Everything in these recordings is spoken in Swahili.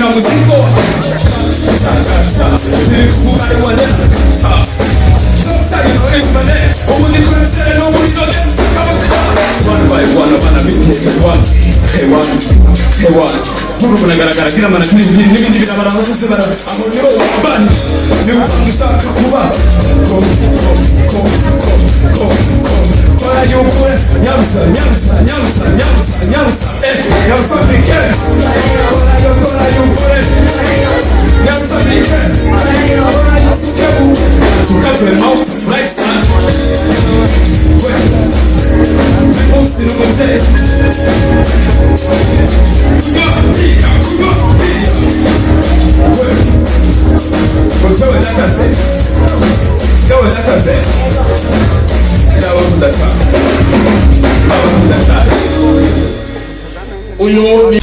na muziko Fugari wale Topside no esmane Omuni kwemsele no muri sode One by one abana biteke one K1 Muru kunagaragara kila mana n'ibindi birabara hose barabara Abo nibo bani Nibo bagishaka kuba Kora yukure Nyamsa Nyamsa bike Kora yukure Nyamsa bike Kora yusuke Tukatwe mouth right hand Munsi n'umuceri Uchawe n'akaze Ndabakunda cyane uyu ni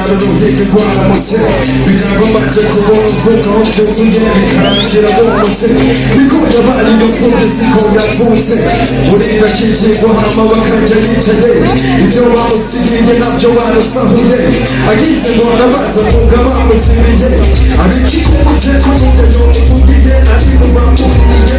Hallelujah. waramutse biragombaje kubona uvuga aho byose ungera bikarangira womotse bikunda bari yafunze siko yafunze burira kikigwa hama bakajya yicaye ibyo bamusigiye nabyo barasahuye agize ngo nabaza funga bamuzimiye abikikubutse ko mugeze umuvugiye ari mu bamuriye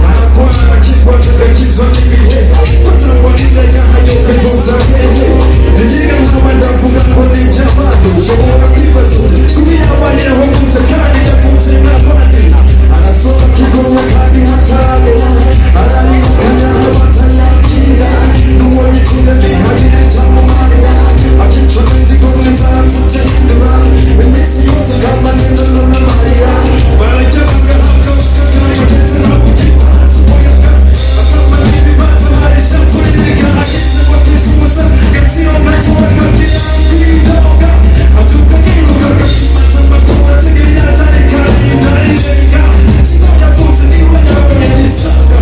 arakora akigwa kagakizwa n'ibihe kutangwa n'inayahayo bivuza bwenge ntiyiga nkaba ndavuga ngo ni iby'abandi ushobora kwibaza uti kubi yabayeho gutya kandi yafunze n'abandi arasohoka akigomwa kandi hataragera ararikanya batayakira n'uwo yituye ntihabire cyamumariya akica n'inzigo n'inzanzutse y'indura iminsi yose kama neza n'amarira barajya bagahabwa bakagana ndetse no kukibanza umuyaga bakama n'ibibanza barisha kuririka ageze wakize umusa gaciro nacyo bakagira kwidoga abyuka yiruka agakimaza amakuru ategeye atareka indayirenga siko yafunze niba yabonye yisaga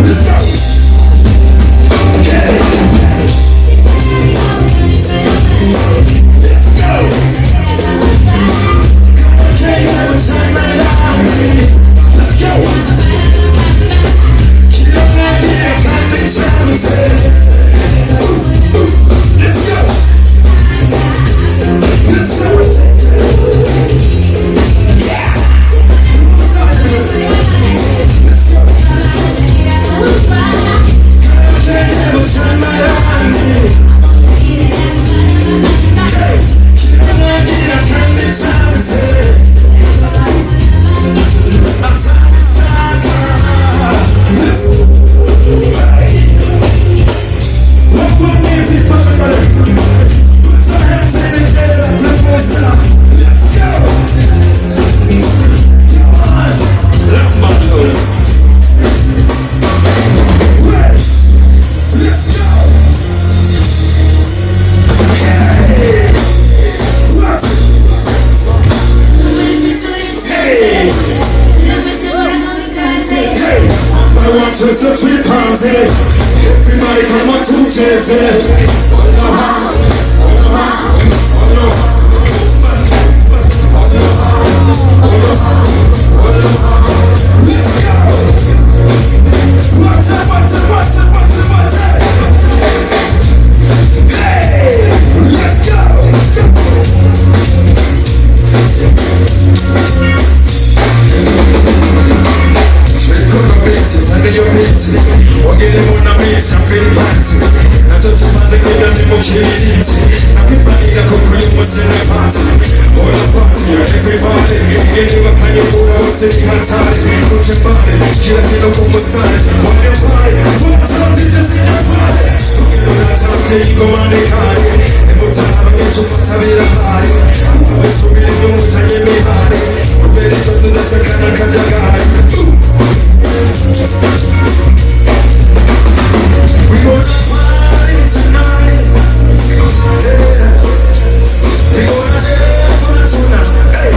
let's go okay let's go okay have a time my life let's go kila nadia kani chance let's go let's go yeah let's go have a time my life kila nadia kani chance It's a sweet party. Everybody come on to chase it. Let's go. What's up? Hey, let's go. Your pity, wangele mona mesa feel party. Na toto pata kwenda demo kiriti. Na pipanira koko y'umusene party. All the party, everybody. Ngene bakanye kuba bose ni hatari. Kuche mbare, kila kino kumustari. Wangele mbare, futamti jese na mbare. Ngene natake iko manekari. Nemutara ngecho fatabira mbare. Kubesubire nyumuchanye mibare. Kuberi chotu dasakana kajagari. We gonna party tonight. Yeah. We gonna have fun tonight. Hey.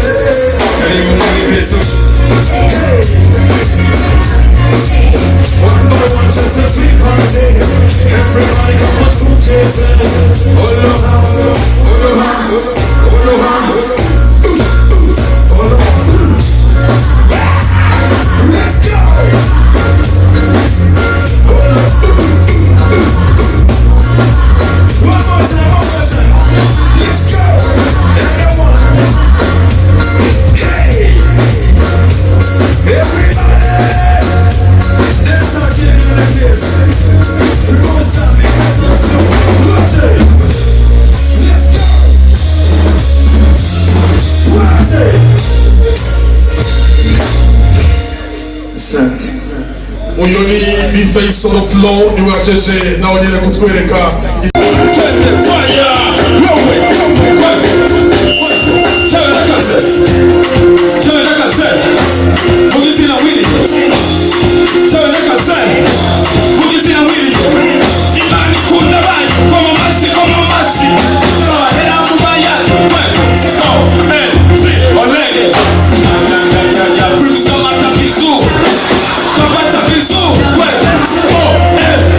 Yeah. Hey. One by one, just a sweet party. Everybody come on to chase it. Aloha, aloha, aloha, aloha. Let's go. One more time. Let's go. Everyone. Hey. Everybody. Let's start getting into this. We're gonna stop it. Let's go. Let's go. Uyu ni B-Face on the flow, ni wacheche na wanyele kutweleka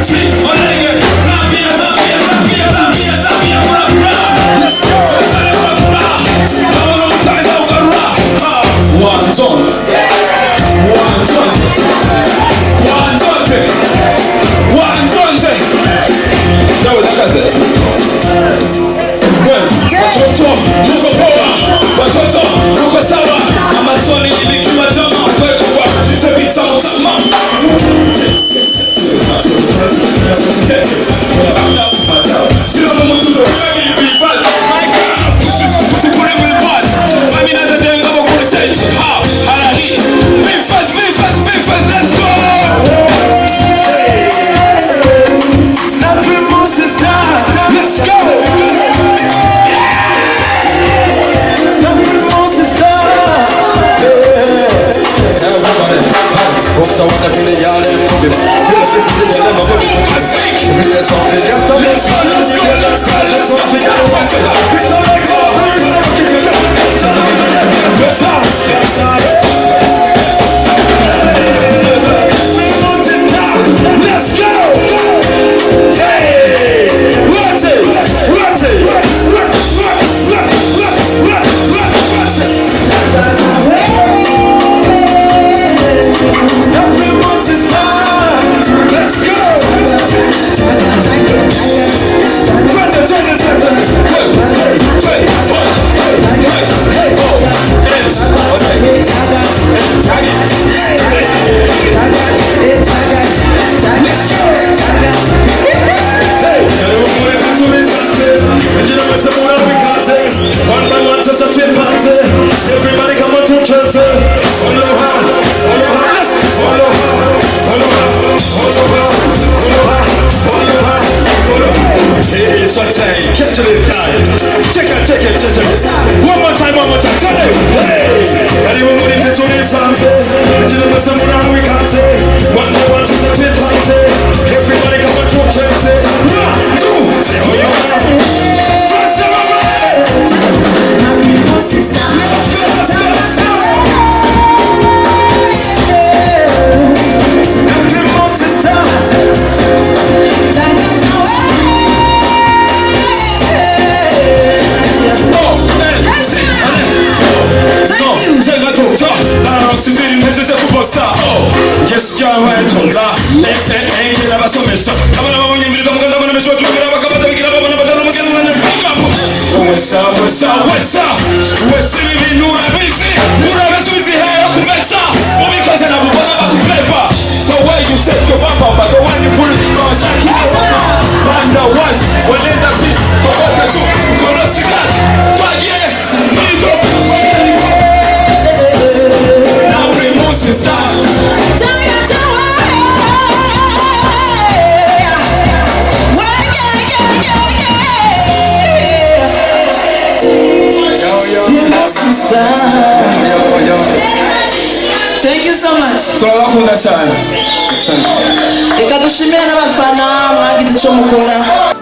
See, There's something else to miss. Let's go. Let's go. It's a leg up. Let's go. Hey, rotate. Everybody come on to church. Hey, so say, catch it, check it. One more time. Tell it. Hey, anyone with it to this song? You know someone we can't say. One more to the tip say. Everybody come on to church. 1, 2, 3. Yes, Java Tonga, let's say, hey, I was a mess up. What's up? We're sitting in Nura Busy. Nura Busy here, Kumesa. Because I have a paper. The way you set your papa, but the one you put it on and the ones when in the fish, the water too. Corosicat. But yes, now bring Moses down. Thank you so much. Turabakunda cyane. Reka dushimire n'abafana mwagize icyo mukora.